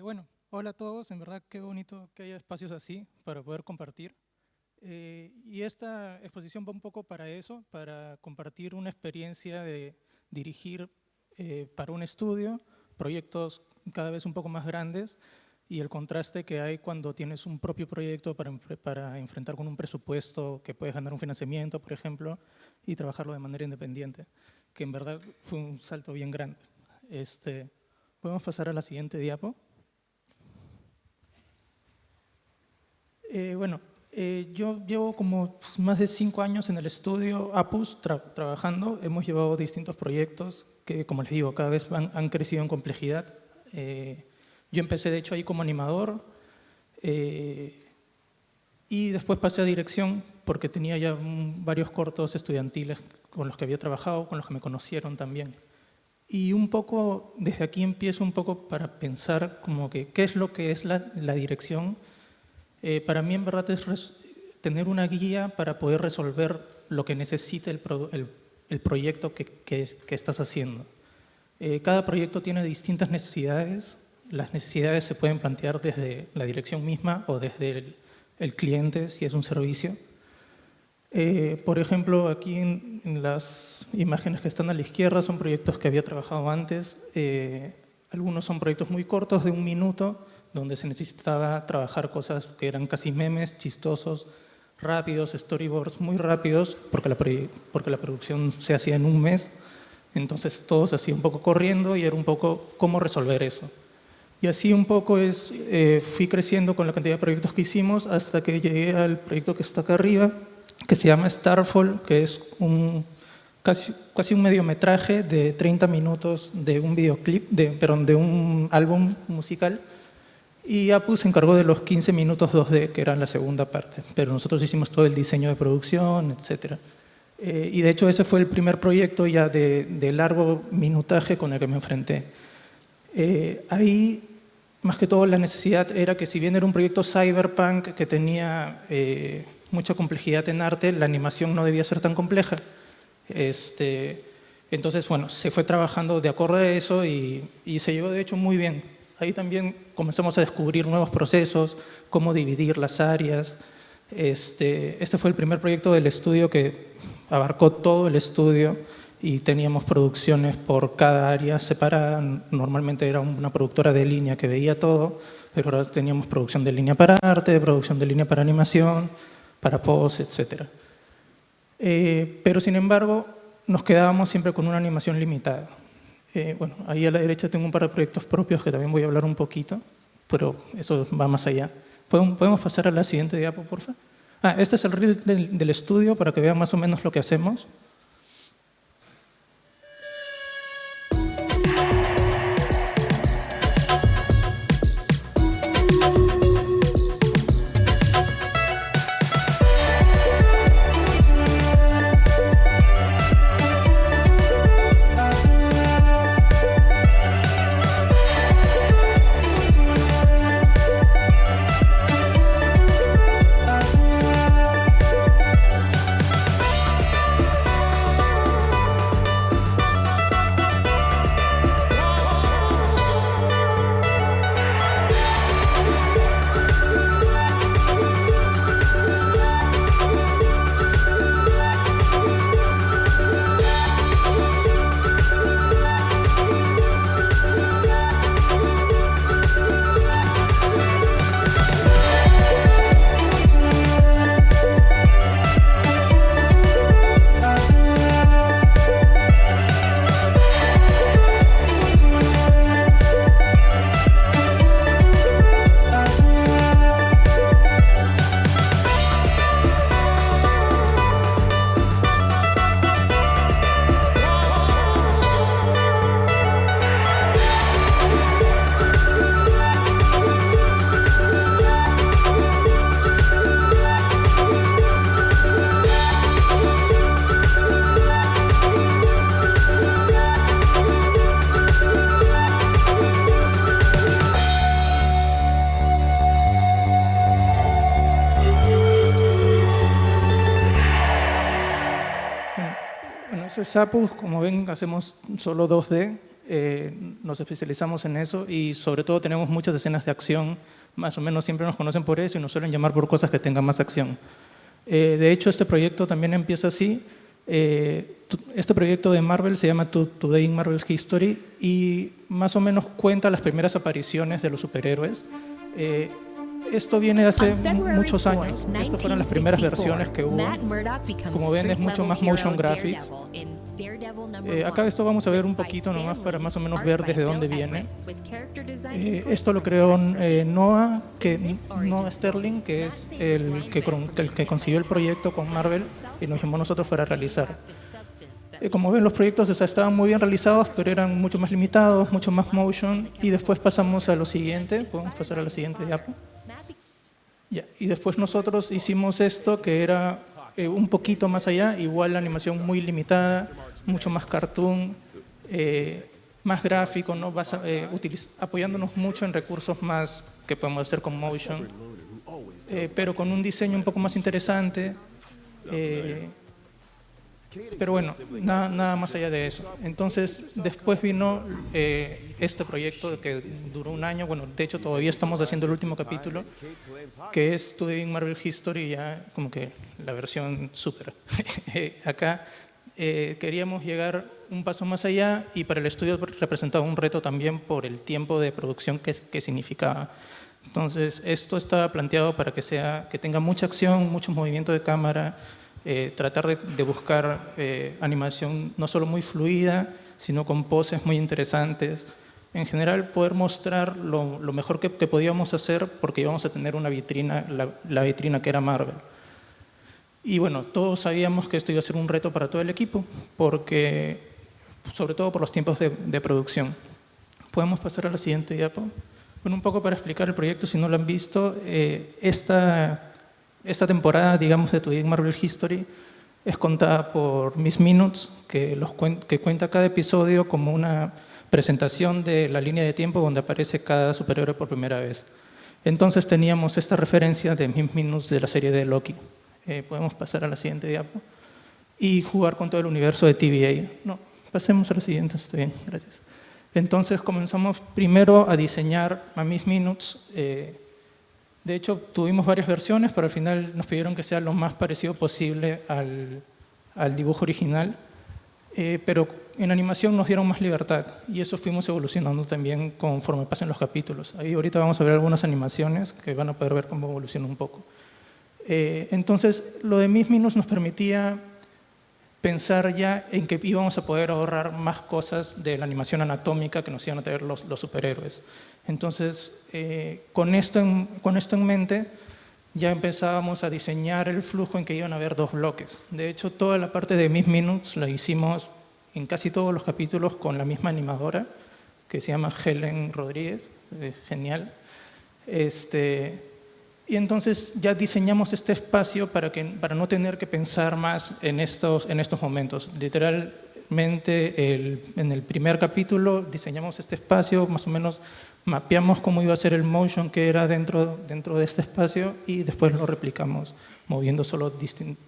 Bueno, hola a todos. En verdad, qué bonito que haya espacios así para poder compartir. Y esta exposición va un poco para eso, para compartir una experiencia de dirigir para un estudio proyectos cada vez un poco más grandes y el contraste que hay cuando tienes un propio proyecto para enfrentar con un presupuesto que puedes ganar un financiamiento, por ejemplo, y trabajarlo de manera independiente, que en verdad fue un salto bien grande. Podemos pasar a la siguiente diapo. Yo llevo como más de 5 años en el estudio Apus trabajando. Hemos llevado distintos proyectos que, como les digo, cada vez han crecido en complejidad. Yo empecé, de hecho, ahí como animador y después pasé a dirección porque tenía ya varios cortos estudiantiles con los que había trabajado, con los que me conocieron también. Y un poco, desde aquí empiezo un poco para pensar como que qué es lo que es la dirección. Para mí, en verdad, es tener una guía para poder resolver lo que necesite el proyecto que estás haciendo. Cada proyecto tiene distintas necesidades. Las necesidades se pueden plantear desde la dirección misma o desde el cliente, si es un servicio. Por ejemplo, aquí en las imágenes que están a la izquierda son proyectos que había trabajado antes. Algunos son proyectos muy cortos, de 1 minuto, donde se necesitaba trabajar cosas que eran casi memes, chistosos, rápidos, storyboards muy rápidos, porque la producción se hacía en 1 mes. Entonces todo se hacía un poco corriendo y era un poco cómo resolver eso. Y así un poco fui creciendo con la cantidad de proyectos que hicimos hasta que llegué al proyecto que está acá arriba, que se llama Starfall, que es casi un mediometraje de 30 minutos de un videoclip, de un álbum musical. Y Apus se encargó de los 15 minutos 2D, que eran la segunda parte. Pero nosotros hicimos todo el diseño de producción, etc. Y de hecho ese fue el primer proyecto ya de largo minutaje con el que me enfrenté. Ahí, más que todo, la necesidad era que, si bien era un proyecto cyberpunk que tenía mucha complejidad en arte, la animación no debía ser tan compleja. Entonces, bueno, se fue trabajando de acuerdo a eso y se llevó, de hecho, muy bien. Ahí también comenzamos a descubrir nuevos procesos, cómo dividir las áreas. Este fue el primer proyecto del estudio que abarcó todo el estudio y teníamos producciones por cada área separada. Normalmente era una productora de línea que veía todo, pero ahora teníamos producción de línea para arte, producción de línea para animación, para post, etc. Pero, sin embargo, nos quedábamos siempre con una animación limitada. Bueno, ahí a la derecha tengo un par de proyectos propios que también voy a hablar un poquito, pero eso va más allá. ¿Podemos pasar a la siguiente diapo, por favor? Este es el reel del estudio para que vean más o menos lo que hacemos. Apus, como ven, hacemos solo 2D. nos especializamos en eso y sobre todo tenemos muchas escenas de acción. Más o menos siempre nos conocen por eso y nos suelen llamar por cosas que tengan más acción. De hecho, este proyecto también empieza así. Este proyecto de Marvel se llama Today in Marvel's History y más o menos cuenta las primeras apariciones de los superhéroes. Esto viene de hace muchos años. Estas fueron las primeras versiones que hubo. Como ven, es mucho más motion graphics. Acá esto vamos a ver un poquito nomás para más o menos ver desde dónde viene. Esto lo creó Noah Sterling, que es el que consiguió el proyecto con Marvel y nos llamó a nosotros para realizar. Como ven, los proyectos estaban muy bien realizados, pero eran mucho más limitados, mucho más motion. Y después pasamos a lo siguiente. Podemos pasar a la siguiente diapo. Y después nosotros hicimos esto, que era un poquito más allá, igual la animación muy limitada, mucho más cartoon, más gráfico, ¿no? Apoyándonos mucho en recursos más que podemos hacer con motion, pero con un diseño un poco más interesante. Pero bueno, nada más allá de eso. Entonces, después vino este proyecto que duró un año. Bueno, de hecho, todavía estamos haciendo el último capítulo, que es Today in Marvel History, ya como que la versión súper. Acá queríamos llegar un paso más allá y para el estudio representaba un reto también por el tiempo de producción que significaba. Entonces, esto estaba planteado para que tenga mucha acción, mucho movimiento de cámara, tratar de buscar animación no solo muy fluida, sino con poses muy interesantes. En general, poder mostrar lo mejor que podíamos hacer porque íbamos a tener una vitrina, la vitrina que era Marvel. Y bueno, todos sabíamos que esto iba a ser un reto para todo el equipo, sobre todo por los tiempos de producción. ¿Podemos pasar a la siguiente diapo? Bueno, un poco para explicar el proyecto, si no lo han visto, esta temporada, digamos, de Today in Marvel History es contada por Miss Minutes, que cuenta cada episodio como una presentación de la línea de tiempo donde aparece cada superhéroe por primera vez. Entonces teníamos esta referencia de Miss Minutes de la serie de Loki. Podemos pasar a la siguiente diapo. Y jugar con todo el universo de TVA. No, pasemos a la siguiente, está bien, gracias. Entonces comenzamos primero a diseñar a Miss Minutes. De hecho, tuvimos varias versiones, pero al final nos pidieron que sea lo más parecido posible al dibujo original. Pero en animación nos dieron más libertad y eso fuimos evolucionando también conforme pasen los capítulos. Ahí ahorita vamos a ver algunas animaciones que van a poder ver cómo evoluciona un poco. Entonces, lo de Miss Minutes nos permitía pensar ya en que íbamos a poder ahorrar más cosas de la animación anatómica que nos iban a traer los superhéroes. Entonces, con esto en mente, ya empezábamos a diseñar el flujo en que iban a haber dos bloques. De hecho, toda la parte de Miss Minutes la hicimos en casi todos los capítulos con la misma animadora, que se llama Helen Rodríguez, genial. Y entonces ya diseñamos este espacio para no tener que pensar más en estos momentos. Literalmente, en el primer capítulo diseñamos este espacio, más o menos mapeamos cómo iba a ser el motion que era dentro de este espacio y después lo replicamos moviendo solo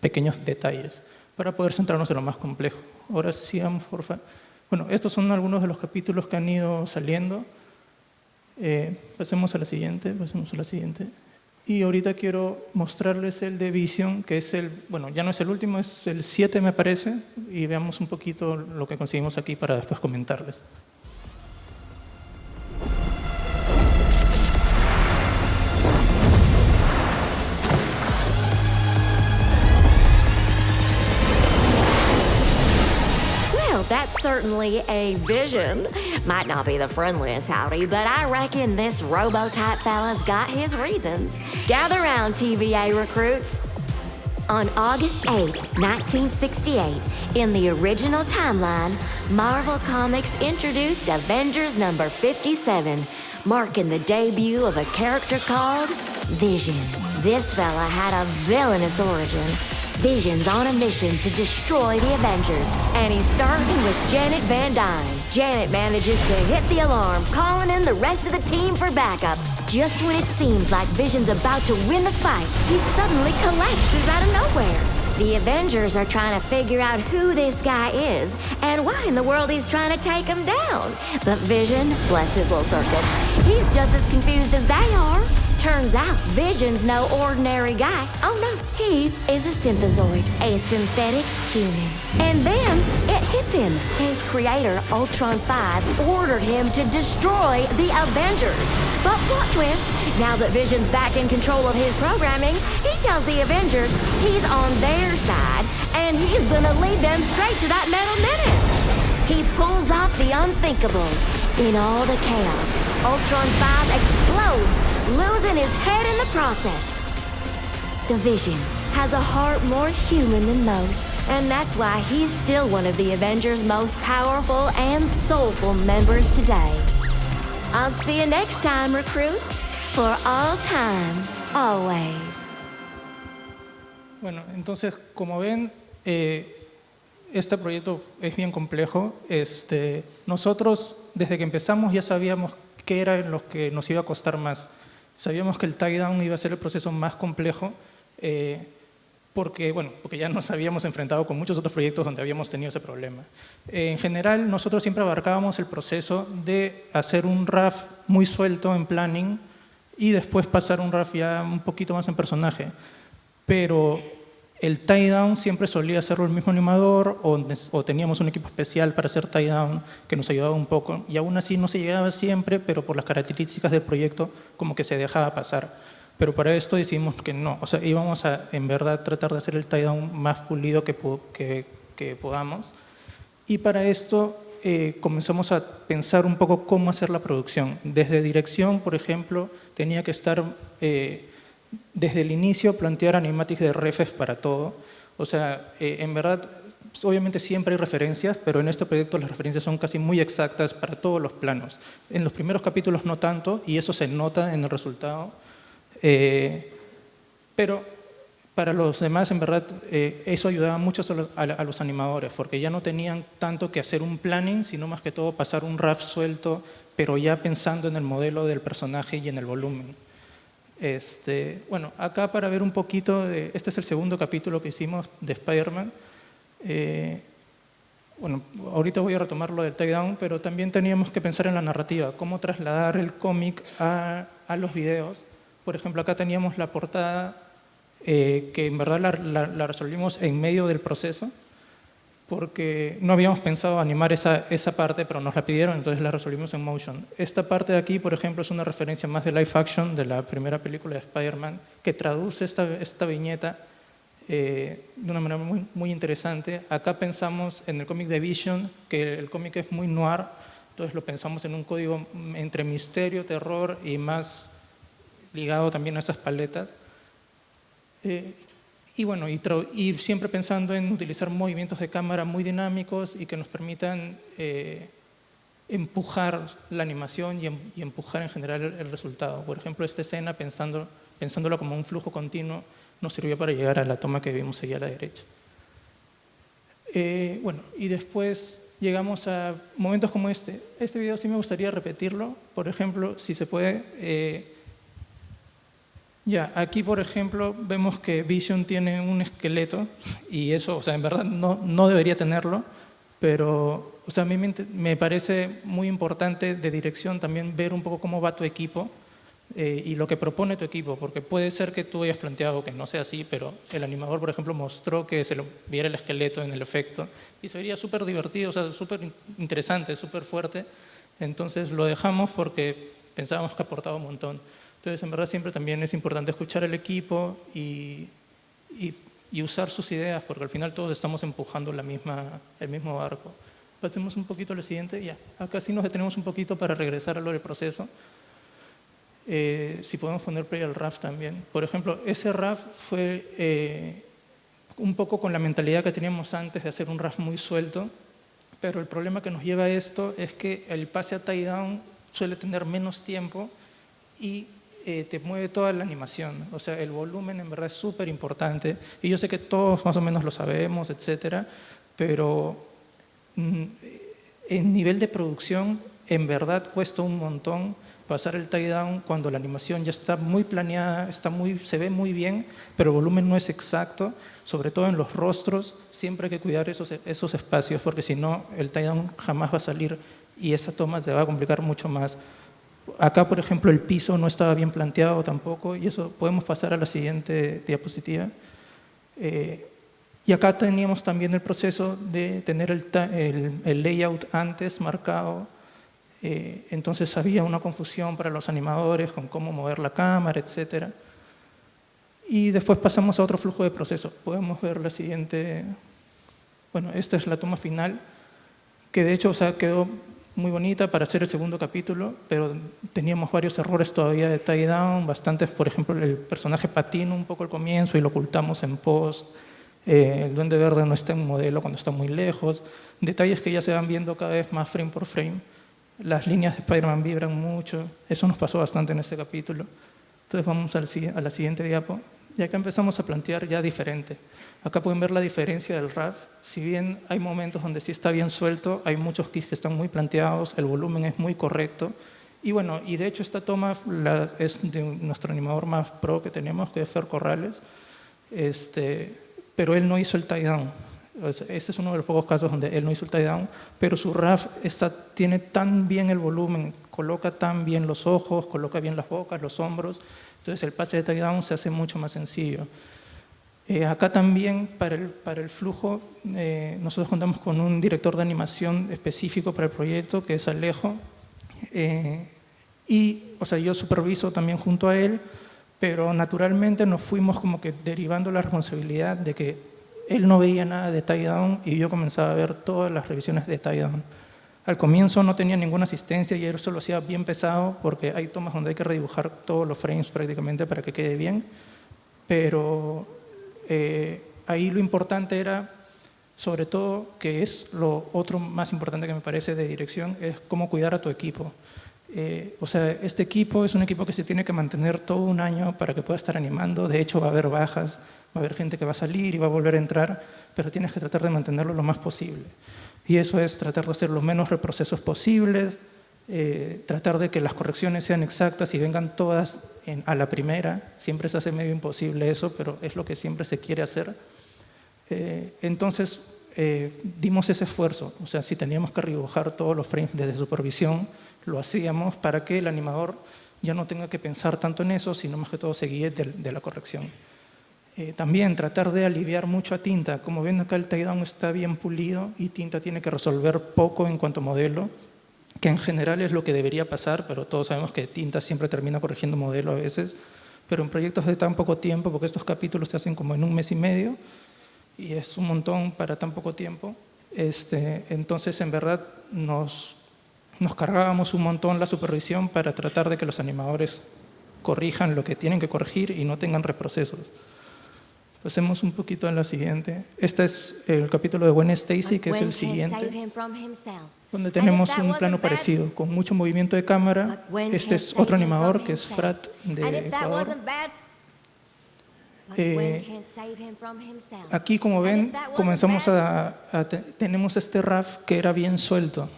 pequeños detalles para poder centrarnos en lo más complejo. Ahora sigamos, por favor. Bueno, estos son algunos de los capítulos que han ido saliendo. Pasemos a la siguiente. Y ahorita quiero mostrarles el de Vision, que es ya no es el último, es el 7 me parece, y veamos un poquito lo que conseguimos aquí para después comentarles. That's certainly a vision. Might not be the friendliest howdy, but I reckon this robo-type fella's got his reasons. Gather round, TVA recruits. On August 8, 1968, in the original timeline, Marvel Comics introduced Avengers number 57, marking the debut of a character called Vision. This fella had a villainous origin. Vision's on a mission to destroy the Avengers, and he's starting with Janet Van Dyne. Janet manages to hit the alarm, calling in the rest of the team for backup. Just when it seems like Vision's about to win the fight, he suddenly collapses out of nowhere. The Avengers are trying to figure out who this guy is and why in the world he's trying to take him down. But Vision, bless his little circuits, he's just as confused as they are. Turns out Vision's no ordinary guy. Oh no, he is a synthezoid, a synthetic human. And then it hits him. His creator, Ultron 5, ordered him to destroy the Avengers. But plot twist, now that Vision's back in control of his programming, he tells the Avengers he's on their side and he's gonna lead them straight to that metal menace. He pulls off the unthinkable. In all the chaos, Ultron 5 explodes, losing his head in the process. The Vision has a heart more human than most, and that's why he's still one of the Avengers' most powerful and soulful members today. I'll see you next time, recruits. For all time, always. Bueno, entonces, como ven, este proyecto es bien complejo. Nosotros, desde que empezamos, ya sabíamos qué era lo que nos iba a costar más. Sabíamos que el tie-down iba a ser el proceso más complejo, porque ya nos habíamos enfrentado con muchos otros proyectos donde habíamos tenido ese problema. En general, nosotros siempre abarcábamos el proceso de hacer un RAF muy suelto en planning y después pasar un RAF ya un poquito más en personaje. Pero el tie-down siempre solía hacerlo el mismo animador o teníamos un equipo especial para hacer tie-down que nos ayudaba un poco. Y aún así no se llegaba siempre, pero por las características del proyecto como que se dejaba pasar. Pero para esto decidimos que no. O sea, íbamos a en verdad tratar de hacer el tie-down más pulido que podamos. Y para esto comenzamos a pensar un poco cómo hacer la producción. Desde dirección, por ejemplo, tenía que estar... desde el inicio plantear animatics de refes para todo. O sea, en verdad, obviamente siempre hay referencias, pero en este proyecto las referencias son casi muy exactas para todos los planos. En los primeros capítulos no tanto, y eso se nota en el resultado. Pero para los demás, en verdad, eso ayudaba mucho a los animadores, porque ya no tenían tanto que hacer un planning, sino más que todo pasar un RAF suelto, pero ya pensando en el modelo del personaje y en el volumen. Bueno, acá para ver un poquito, este es el segundo capítulo que hicimos de Spider-Man. Bueno, ahorita voy a retomar lo del takedown, pero también teníamos que pensar en la narrativa, cómo trasladar el cómic a los videos. Por ejemplo, acá teníamos la portada que en verdad la resolvimos en medio del proceso, porque no habíamos pensado animar esa parte, pero nos la pidieron, entonces la resolvimos en motion. Esta parte de aquí, por ejemplo, es una referencia más de live action de la primera película de Spider-Man, que traduce esta viñeta de una manera muy, muy interesante. Acá pensamos en el cómic de Vision, que el cómic es muy noir, entonces lo pensamos en un código entre misterio, terror y más ligado también a esas paletas. Y bueno, y siempre pensando en utilizar movimientos de cámara muy dinámicos y que nos permitan empujar la animación y empujar en general el resultado. Por ejemplo, esta escena, pensándolo como un flujo continuo, nos sirvió para llegar a la toma que vimos allá a la derecha. Bueno, y después llegamos a momentos como este. Este video sí me gustaría repetirlo. Por ejemplo, si se puede... aquí, por ejemplo, vemos que Vision tiene un esqueleto y eso, o sea, en verdad no debería tenerlo, pero o sea, a mí me parece muy importante de dirección también ver un poco cómo va tu equipo y lo que propone tu equipo, porque puede ser que tú hayas planteado que no sea así, pero el animador, por ejemplo, mostró que se lo viera el esqueleto en el efecto y se vería súper divertido, o sea, súper interesante, súper fuerte. Entonces lo dejamos porque pensábamos que aportaba un montón. Entonces, en verdad, siempre también es importante escuchar al equipo y usar sus ideas, porque al final todos estamos empujando el mismo barco. Pasemos un poquito a lo siguiente. Ya, acá sí nos detenemos un poquito para regresar a lo del proceso. Si podemos poner play al RAF también. Por ejemplo, ese RAF fue un poco con la mentalidad que teníamos antes de hacer un RAF muy suelto, pero el problema que nos lleva a esto es que el pase a tie-down suele tener menos tiempo y te mueve toda la animación. O sea, el volumen en verdad es súper importante. Y yo sé que todos más o menos lo sabemos, etcétera, pero en nivel de producción, en verdad cuesta un montón pasar el tie down cuando la animación ya está muy planeada, se ve muy bien, pero el volumen no es exacto, sobre todo en los rostros. Siempre hay que cuidar esos espacios, porque si no, el tie down jamás va a salir y esa toma se va a complicar mucho más. Acá, por ejemplo, el piso no estaba bien planteado tampoco, y eso podemos pasar a la siguiente diapositiva. Y acá teníamos también el proceso de tener el layout antes marcado. Entonces había una confusión para los animadores con cómo mover la cámara, etc. Y después pasamos a otro flujo de proceso. Podemos ver la siguiente. Bueno, esta es la toma final, que de hecho, o sea, quedó muy bonita para hacer el segundo capítulo, pero teníamos varios errores todavía de tie down, bastantes. Por ejemplo, el personaje patina un poco al comienzo y lo ocultamos en post. El Duende Verde no está en modelo cuando está muy lejos. Detalles que ya se van viendo cada vez más frame por frame. Las líneas de Spider-Man vibran mucho. Eso nos pasó bastante en este capítulo. Entonces vamos a la siguiente diapo. Y acá empezamos a plantear ya diferente. Acá pueden ver la diferencia del RAF. Si bien hay momentos donde sí está bien suelto, hay muchos kits que están muy planteados, el volumen es muy correcto. Y bueno, y de hecho esta toma es de nuestro animador más pro que tenemos, que es Fer Corrales. Pero él no hizo el tie down. Este es uno de los pocos casos donde él no hizo el tie down, pero su RAF tiene tan bien el volumen, coloca tan bien los ojos, coloca bien las bocas, los hombros, entonces el pase de tie down se hace mucho más sencillo. Acá también para el flujo nosotros contamos con un director de animación específico para el proyecto, que es Alejo, y o sea, yo superviso también junto a él, pero naturalmente nos fuimos como que derivando la responsabilidad de que él no veía nada de tie down y yo comenzaba a ver todas las revisiones de tie down. Al comienzo no tenía ninguna asistencia y eso lo hacía bien pesado porque hay tomas donde hay que redibujar todos los frames prácticamente para que quede bien, pero ahí lo importante era, sobre todo, que es lo otro más importante que me parece de dirección, es cómo cuidar a tu equipo. O sea, este equipo es un equipo que se tiene que mantener todo un año para que pueda estar animando. De hecho, va a haber bajas, va a haber gente que va a salir y va a volver a entrar, pero tienes que tratar de mantenerlo lo más posible. Y eso es tratar de hacer los menos reprocesos posibles, tratar de que las correcciones sean exactas y vengan todas a la primera. Siempre se hace medio imposible eso, pero es lo que siempre se quiere hacer. Entonces, dimos ese esfuerzo. O sea, si teníamos que redibujar todos los frames desde supervisión, lo hacíamos para que el animador ya no tenga que pensar tanto en eso, sino más que todo se guíe de la corrección. También tratar de aliviar mucho a Tinta. Como ven acá el tie down está bien pulido y Tinta tiene que resolver poco en cuanto a modelo, que en general es lo que debería pasar, pero todos sabemos que Tinta siempre termina corrigiendo modelo a veces, pero en proyectos de tan poco tiempo, porque estos capítulos se hacen como en 1 mes y medio, y es un montón para tan poco tiempo, entonces en verdad nos cargábamos un montón la supervisión para tratar de que los animadores corrijan lo que tienen que corregir y no tengan reprocesos. Pasemos un poquito a la siguiente. Este es el capítulo de Gwen Stacy, que es el siguiente, donde tenemos un plano parecido, con mucho movimiento de cámara. Este es otro animador, que es Frat de Ecuador. Aquí, como ven, comenzamos tenemos este RAF que era bien suelto.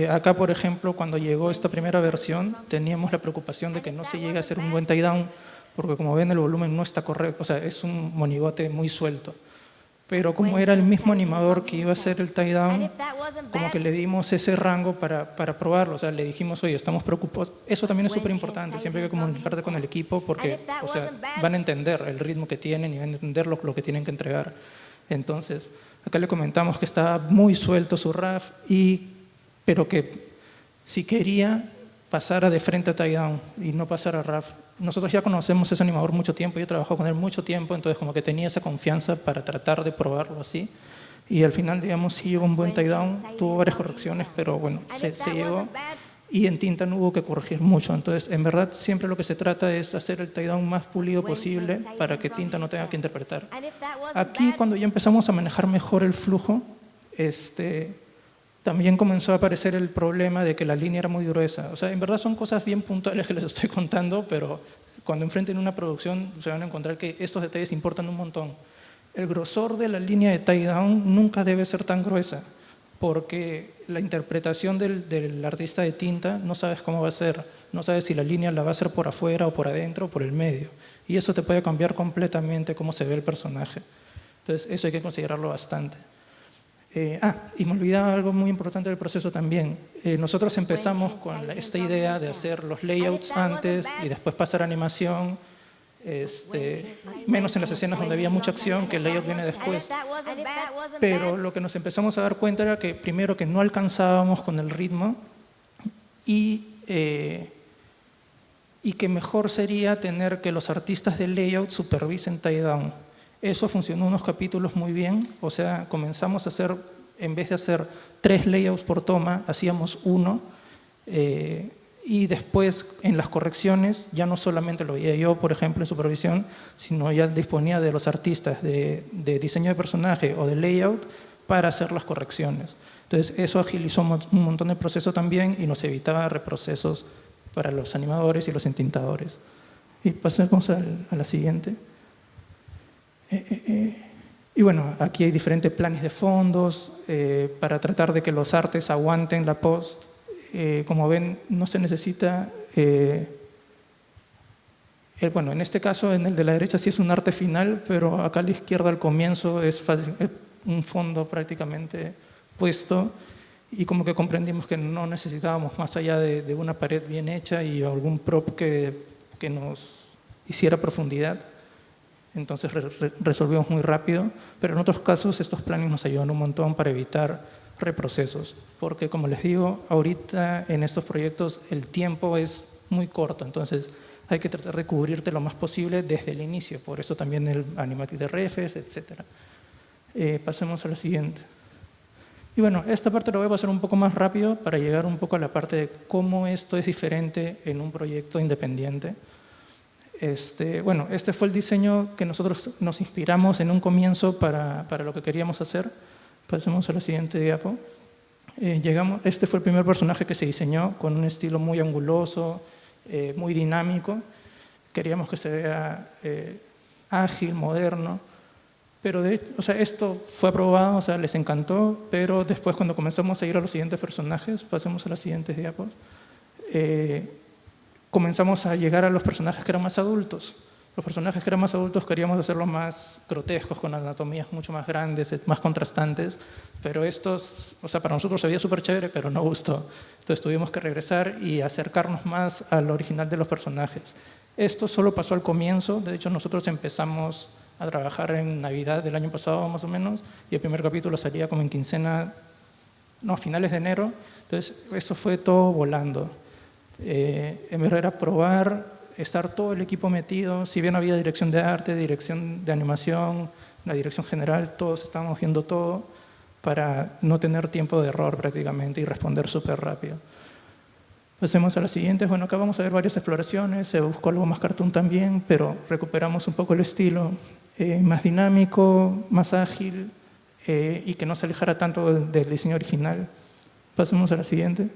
Acá, por ejemplo, cuando llegó esta primera versión, teníamos la preocupación de que no se llegue a hacer un buen tie down, porque como ven el volumen no está correcto, o sea, es un monigote muy suelto. Pero como era el mismo animador que iba a hacer el tie down, como que le dimos ese rango para probarlo, o sea, le dijimos, oye, estamos preocupados. Eso también es súper importante, siempre hay que comunicarte con el equipo porque, o sea, van a entender el ritmo que tienen y van a entender lo que tienen que entregar. Entonces, acá le comentamos que estaba muy suelto su RAF, pero que si quería pasara de frente a tie down y no pasara a RAF. Nosotros ya conocemos a ese animador mucho tiempo, yo he trabajado con él mucho tiempo, entonces como que tenía esa confianza para tratar de probarlo así. Y al final, digamos, sí llegó un buen tie down, tuvo varias correcciones, pero bueno, se llegó. Y en Tinta no hubo que corregir mucho. Entonces, en verdad, siempre lo que se trata es hacer el tie down más pulido posible para que Tinta no tenga que interpretar. Aquí, cuando ya empezamos a manejar mejor el flujo, también comenzó a aparecer el problema de que la línea era muy gruesa. O sea, en verdad son cosas bien puntuales que les estoy contando, pero cuando enfrenten una producción se van a encontrar que estos detalles importan un montón. El grosor de la línea de tie down nunca debe ser tan gruesa, porque la interpretación del artista de Tinta no sabes cómo va a ser. no sabes si la línea la va a hacer por afuera o por adentro o por el medio. Y eso te puede cambiar completamente cómo se ve el personaje. Entonces, eso hay que considerarlo bastante. Y me olvidaba algo muy importante del proceso también. Nosotros empezamos con esta idea de hacer los layouts antes y después pasar a animación, menos en las escenas donde había mucha acción, que el layout viene después. Pero lo que nos empezamos a dar cuenta era que primero que no alcanzábamos con el ritmo y que mejor sería tener que los artistas de layout supervisen tie-down. Eso funcionó unos capítulos muy bien, o sea, comenzamos a hacer, en vez de hacer 3 layouts por toma, hacíamos 1, y después en las correcciones ya no solamente lo veía yo, por ejemplo, en supervisión, sino ya disponía de los artistas de diseño de personaje o de layout para hacer las correcciones. Entonces eso agilizó un montón de proceso también y nos evitaba reprocesos para los animadores y los entintadores. Y pasemos a la siguiente. Y bueno, aquí hay diferentes planes de fondos para tratar de que los artes aguanten la post. Como ven, no se necesita... bueno, en este caso, en el de la derecha sí es un arte final, pero acá a la izquierda al comienzo es un fondo prácticamente puesto y como que comprendimos que no necesitábamos más allá de una pared bien hecha y algún prop que nos hiciera profundidad. Entonces resolvimos muy rápido, pero en otros casos estos planes nos ayudan un montón para evitar reprocesos, porque como les digo, ahorita en estos proyectos el tiempo es muy corto, entonces hay que tratar de cubrirte lo más posible desde el inicio, por eso también el animatic de refs, etc. Pasemos a la siguiente. Y bueno, esta parte lo voy a pasar un poco más rápido para llegar un poco a la parte de cómo esto es diferente en un proyecto independiente. Bueno, este fue el diseño que nosotros nos inspiramos en un comienzo para lo que queríamos hacer. Pasemos a la siguiente diapo. Este fue el primer personaje que se diseñó con un estilo muy anguloso, muy dinámico. Queríamos que se vea ágil, moderno. Pero esto fue aprobado, les encantó, pero después cuando comenzamos a ir a los siguientes personajes, pasemos a las siguientes diapos, comenzamos a llegar a los personajes que eran más adultos. Los personajes que eran más adultos queríamos hacerlos más grotescos, con anatomías mucho más grandes, más contrastantes, pero estos, para nosotros se veía súper chévere, pero no gustó. Entonces tuvimos que regresar y acercarnos más al original de los personajes. Esto solo pasó al comienzo, de hecho nosotros empezamos a trabajar en Navidad del año pasado más o menos, y el primer capítulo salía como en a finales de enero, entonces esto fue todo volando. En verdad era probar, estar todo el equipo metido, si bien había dirección de arte, dirección de animación, la dirección general, todos estábamos viendo todo para no tener tiempo de error prácticamente y responder súper rápido. Pasemos a las siguientes. Bueno, acá vamos a ver varias exploraciones, se buscó algo más cartoon también, pero recuperamos un poco el estilo más dinámico, más ágil y que no se alejara tanto del diseño original. Pasemos a la siguiente.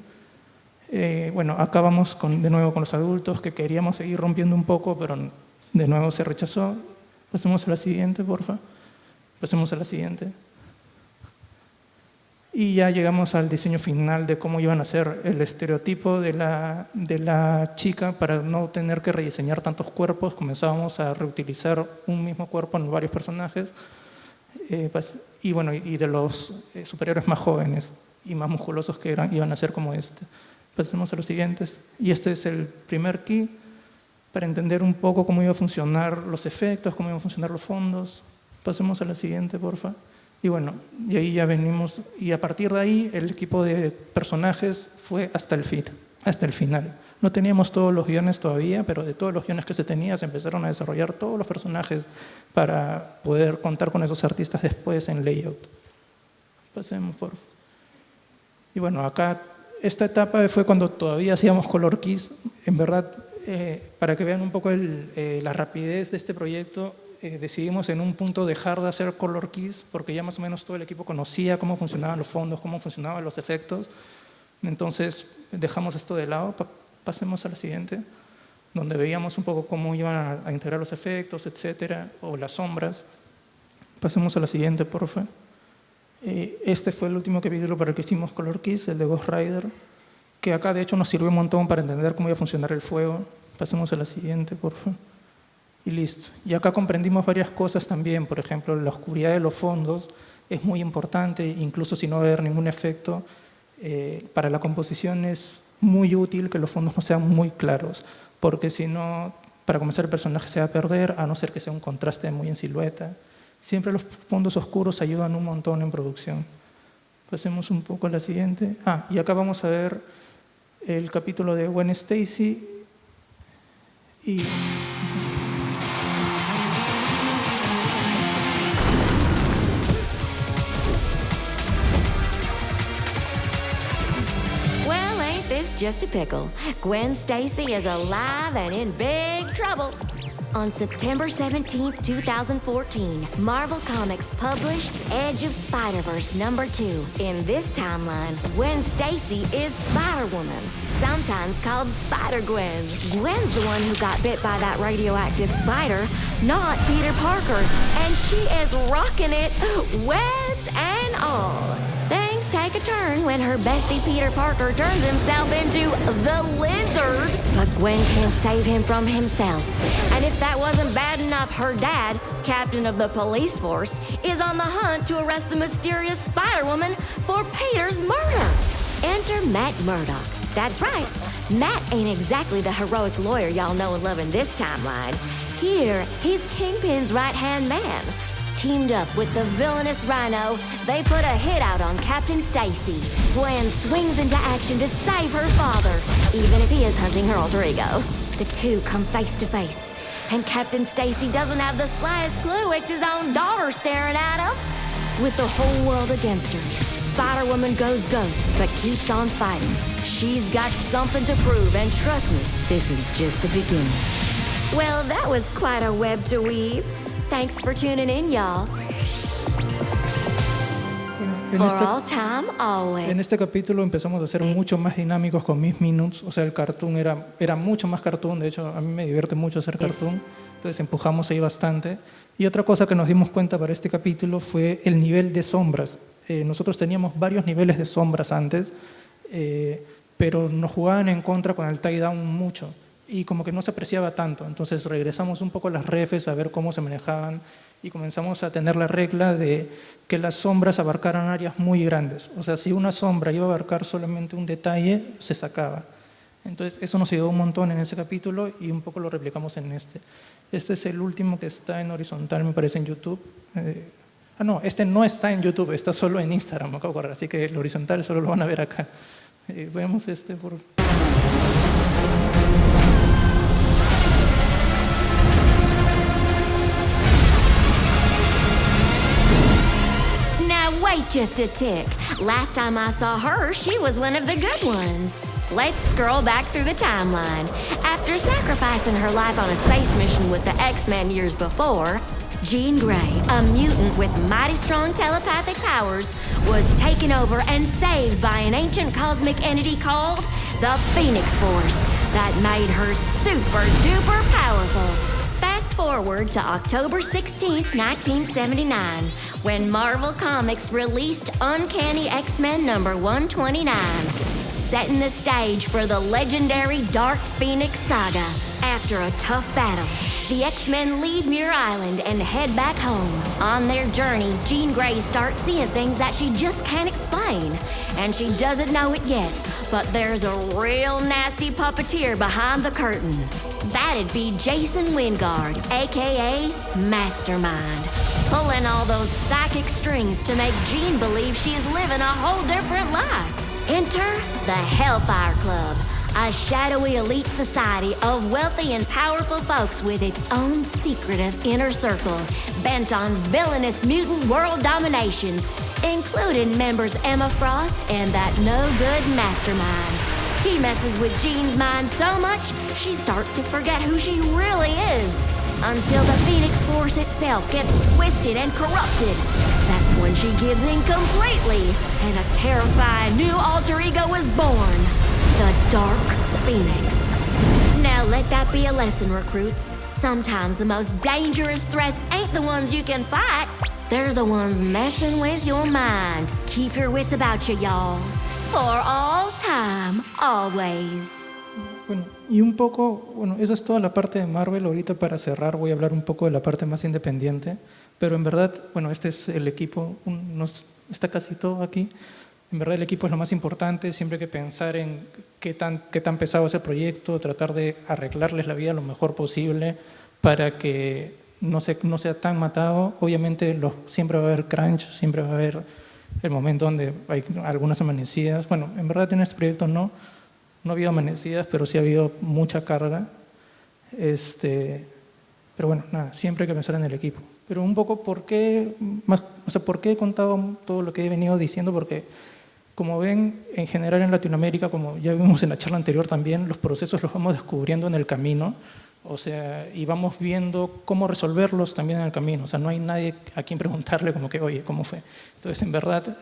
Bueno, acá vamos de nuevo con los adultos, que queríamos seguir rompiendo un poco, pero de nuevo se rechazó. Pasemos a la siguiente, porfa. Pasemos a la siguiente. Y ya llegamos al diseño final de cómo iban a ser el estereotipo de la chica para no tener que rediseñar tantos cuerpos. Comenzábamos a reutilizar un mismo cuerpo en varios personajes. Y bueno, y de los superiores más jóvenes y más musculosos que iban a ser como este. Pasemos a los siguientes. Y este es el primer key para entender un poco cómo iba a funcionar los efectos, cómo iban a funcionar los fondos. Pasemos a la siguiente, porfa. Y bueno, y ahí ya venimos. Y a partir de ahí, el equipo de personajes fue hasta el final. No teníamos todos los guiones todavía, pero de todos los guiones que se tenía, se empezaron a desarrollar todos los personajes para poder contar con esos artistas después en layout. Pasemos, por favor. Y bueno, acá esta etapa fue cuando todavía hacíamos color keys. En verdad, para que vean un poco la rapidez de este proyecto, decidimos en un punto dejar de hacer color keys porque ya más o menos todo el equipo conocía cómo funcionaban los fondos, cómo funcionaban los efectos. Entonces dejamos esto de lado. Pasemos a la siguiente, donde veíamos un poco cómo iban a integrar los efectos, etcétera, o las sombras. Pasemos a la siguiente, por favor. Este fue el último capítulo para el que hicimos color keys, el de Ghost Rider. que acá de hecho nos sirvió un montón para entender cómo iba a funcionar el fuego. Pasemos a la siguiente, por favor. Y listo. Y acá comprendimos varias cosas también. Por ejemplo, la oscuridad de los fondos es muy importante, incluso si no va a haber ningún efecto. Para la composición es muy útil que los fondos no sean muy claros, porque si no, para comenzar el personaje se va a perder, a no ser que sea un contraste muy en silueta. Siempre los fondos oscuros ayudan un montón en producción. Pasemos un poco a la siguiente. Y acá vamos a ver el capítulo de Gwen Stacy. Y Well, ain't this just a pickle? Gwen Stacy is alive and in big trouble. On September 17th, 2014, Marvel Comics published Edge of Spider-Verse #2. In this timeline, Gwen Stacy is Spider-Woman, sometimes called Spider-Gwen. Gwen's the one who got bit by that radioactive spider, not Peter Parker, and she is rocking it, webs and all. Things take a turn when her bestie Peter Parker turns himself into the Lizard. But Gwen can't save him from himself. And if that wasn't bad enough, her dad, captain of the police force, is on the hunt to arrest the mysterious Spider-Woman for Peter's murder. Enter Matt Murdock. That's right. Matt ain't exactly the heroic lawyer y'all know and love in this timeline. Here, he's Kingpin's right-hand man. Teamed up with the villainous Rhino, they put a hit out on Captain Stacy. Gwen swings into action to save her father, even if he is hunting her alter ego. The two come face to face, and Captain Stacy doesn't have the slightest clue it's his own daughter staring at him. With the whole world against her, Spider-Woman goes ghost, but keeps on fighting. She's got something to prove, and trust me, this is just the beginning. Well, that was quite a web to weave. Thanks for tuning in, y'all. For all time, always. En este capítulo empezamos a ser mucho más dinámicos con Miss Minutes. O sea, el cartoon era mucho más cartoon. De hecho, a mí me divierte mucho hacer cartoon. Entonces empujamos ahí bastante. Y otra cosa que nos dimos cuenta para este capítulo fue el nivel de sombras. Nosotros teníamos varios niveles de sombras antes, pero nos jugaban en contra con el tie-down mucho. Y como que no se apreciaba tanto. Entonces regresamos un poco a las refes a ver cómo se manejaban y comenzamos a tener la regla de que las sombras abarcaran áreas muy grandes. O sea, si una sombra iba a abarcar solamente un detalle, se sacaba. Entonces eso nos ayudó un montón en ese capítulo y un poco lo replicamos en este. Este es el último que está en horizontal, me parece, en YouTube. No, este no está en YouTube, está solo en Instagram, me acabo de acordar. Así que el horizontal solo lo van a ver acá. Veamos este por... Wait just a tick. Last time I saw her, she was one of the good ones. Let's scroll back through the timeline. After sacrificing her life on a space mission with the X-Men years before, Jean Grey, a mutant with mighty strong telepathic powers, was taken over and saved by an ancient cosmic entity called the Phoenix Force that made her super duper powerful. Fast forward to October 16th, 1979, when Marvel Comics released Uncanny X-Men #129, setting the stage for the legendary Dark Phoenix saga. After a tough battle, the X-Men leave Muir Island and head back home. On their journey, Jean Grey starts seeing things that she just can't explain, and she doesn't know it yet, but there's a real nasty puppeteer behind the curtain. That'd be Jason Wingard, a.k.a. Mastermind, pulling all those psychic strings to make Jean believe she's living a whole different life. Enter the Hellfire Club, a shadowy elite society of wealthy and powerful folks with its own secretive inner circle, bent on villainous mutant world domination, including members Emma Frost and that no-good Mastermind. He messes with Jean's mind so much, she starts to forget who she really is, until the Phoenix Force itself gets twisted and corrupted. That's when she gives in completely, and a terrifying new alter ego is born, the Dark Phoenix. Now let that be a lesson, recruits. Sometimes the most dangerous threats ain't the ones you can fight. They're the ones messing with your mind. Keep your wits about you, y'all. For all time, always. Bueno, y un poco, bueno, eso es toda la parte de Marvel. Ahorita para cerrar voy a hablar un poco de la parte más independiente, pero en verdad, bueno, este es el equipo, está casi todo aquí. En verdad el equipo es lo más importante, siempre hay que pensar en qué tan pesado es el proyecto, tratar de arreglarles la vida lo mejor posible para que no sea tan matado. Obviamente siempre va a haber crunch, siempre va a haber el momento donde hay algunas amanecidas. Bueno, en verdad en este proyecto no ha habido amanecidas, pero sí ha habido mucha carga. Pero bueno, nada, siempre hay que pensar en el equipo. Pero un poco, ¿por qué he contado todo lo que he venido diciendo? Porque, como ven, en general en Latinoamérica, como ya vimos en la charla anterior también, los procesos los vamos descubriendo en el camino, y vamos viendo cómo resolverlos también en el camino. O sea, no hay nadie a quien preguntarle como que, oye, ¿cómo fue? Entonces, en verdad,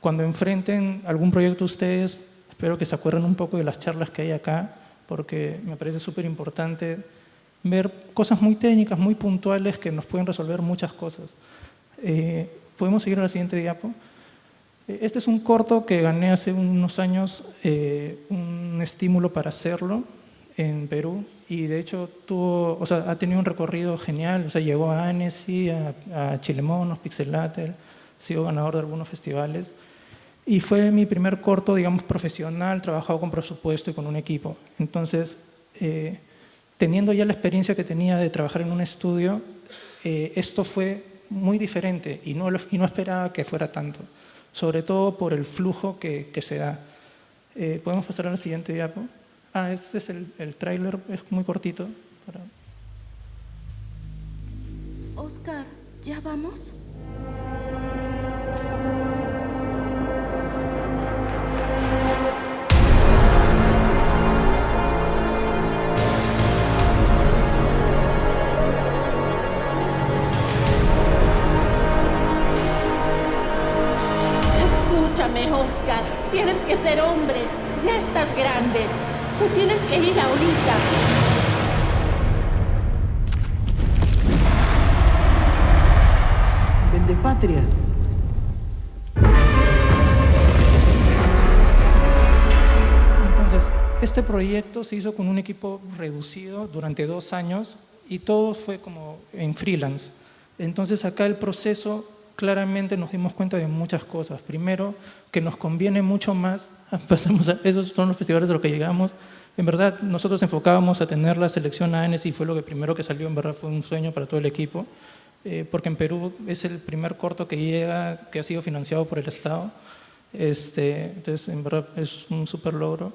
cuando enfrenten algún proyecto ustedes, espero que se acuerden un poco de las charlas que hay acá, porque me parece súper importante ver cosas muy técnicas, muy puntuales, que nos pueden resolver muchas cosas. ¿Podemos seguir a la siguiente diapo? Este es un corto que gané hace unos años, un estímulo para hacerlo en Perú, y de hecho ha tenido un recorrido genial. Llegó a Annecy, a Chilemonos, Pixelatel, ha sido ganador de algunos festivales. Y fue mi primer corto, digamos, profesional, trabajado con presupuesto y con un equipo. Entonces, teniendo ya la experiencia que tenía de trabajar en un estudio, esto fue muy diferente y no esperaba que fuera tanto, sobre todo por el flujo que se da. ¿Podemos pasar a la siguiente diapo? Este es el tráiler, es muy cortito. Oscar, ¿ya vamos? Escúchame, Oscar. Tienes que ser hombre. Ya estás grande. Te tienes que ir ahorita. Vendepatria. Entonces, este proyecto se hizo con un equipo reducido durante 2 años y todo fue como en freelance. Entonces, acá el proceso, claramente nos dimos cuenta de muchas cosas. Primero, que nos conviene mucho más, esos son los festivales de los que llegamos. En verdad, nosotros enfocábamos a tener la selección a Annecy y fue lo primero que salió. En verdad, fue un sueño para todo el equipo, porque en Perú es el primer corto que llega, que ha sido financiado por el Estado. Entonces, en verdad, es un súper logro,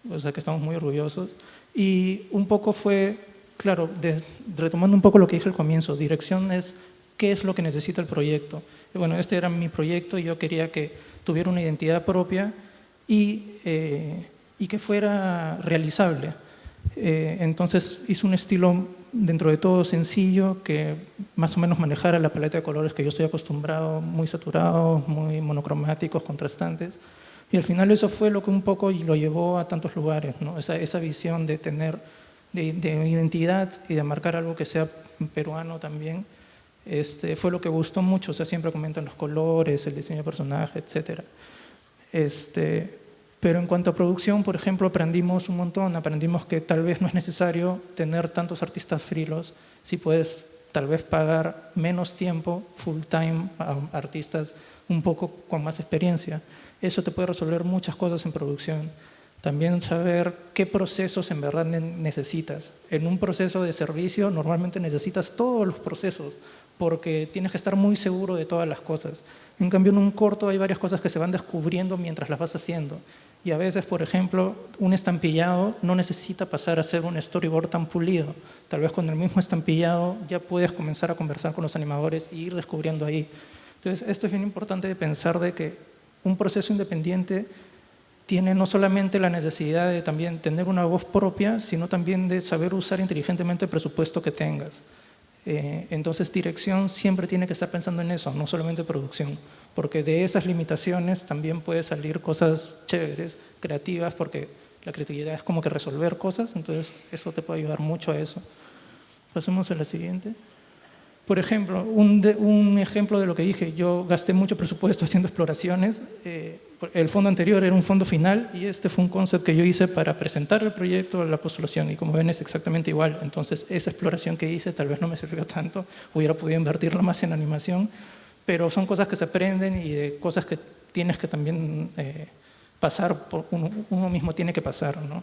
que estamos muy orgullosos. Y un poco fue, claro, retomando un poco lo que dije al comienzo, dirección es qué es lo que necesita el proyecto. Y bueno, este era mi proyecto y yo quería que tuviera una identidad propia y que fuera realizable. Entonces hice un estilo dentro de todo sencillo, que más o menos manejara la paleta de colores que yo estoy acostumbrado, muy saturados, muy monocromáticos, contrastantes. Y al final eso fue lo que un poco lo llevó a tantos lugares, ¿no? Esa visión de tener de identidad y de marcar algo que sea peruano también. Fue lo que gustó mucho. Siempre comentan los colores, el diseño de personaje, etc. Pero en cuanto a producción, por ejemplo, aprendimos un montón. Aprendimos que tal vez no es necesario tener tantos artistas frilos, si puedes tal vez pagar menos tiempo, full time, a artistas un poco con más experiencia. Eso te puede resolver muchas cosas en producción. También saber qué procesos en verdad necesitas. En un proceso de servicio normalmente necesitas todos los procesos, porque tienes que estar muy seguro de todas las cosas. En cambio, en un corto hay varias cosas que se van descubriendo mientras las vas haciendo. Y a veces, por ejemplo, un estampillado no necesita pasar a ser un storyboard tan pulido. Tal vez con el mismo estampillado ya puedes comenzar a conversar con los animadores e ir descubriendo ahí. Entonces, esto es bien importante de pensar de que un proceso independiente tiene no solamente la necesidad de también tener una voz propia, sino también de saber usar inteligentemente el presupuesto que tengas. Entonces, dirección siempre tiene que estar pensando en eso, no solamente producción, porque de esas limitaciones también puede salir cosas chéveres, creativas, porque la creatividad es como que resolver cosas, entonces eso te puede ayudar mucho a eso. Pasemos a la siguiente. Por ejemplo, un ejemplo de lo que dije, yo gasté mucho presupuesto haciendo exploraciones el fondo anterior era un fondo final y este fue un concept que yo hice para presentar el proyecto, la postulación, y como ven es exactamente igual. Entonces esa exploración que hice tal vez no me sirvió tanto, hubiera podido invertirla más en animación, pero son cosas que se aprenden y de cosas que tienes que también pasar, uno mismo tiene que pasar, ¿no?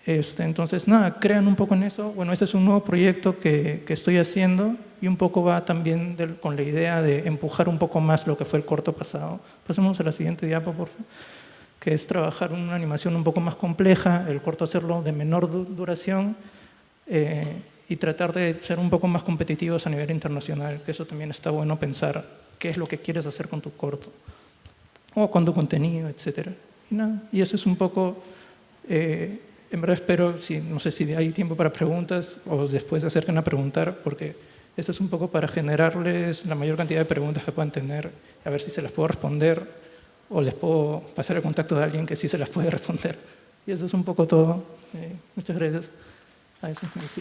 Entonces, nada, crean un poco en eso. Bueno, este es un nuevo proyecto que estoy haciendo y un poco va también con la idea de empujar un poco más lo que fue el corto pasado. Pasemos a la siguiente diapo, por favor, que es trabajar una animación un poco más compleja, el corto hacerlo de menor duración y tratar de ser un poco más competitivos a nivel internacional, que eso también está bueno pensar qué es lo que quieres hacer con tu corto o con tu contenido, etc. Y nada, y eso es un poco... en verdad espero, no sé si hay tiempo para preguntas o después se acerquen a preguntar, porque eso es un poco para generarles la mayor cantidad de preguntas que puedan tener, a ver si se las puedo responder o les puedo pasar el contacto de alguien que sí se las puede responder. Y eso es un poco todo. Muchas gracias. A eso, sí.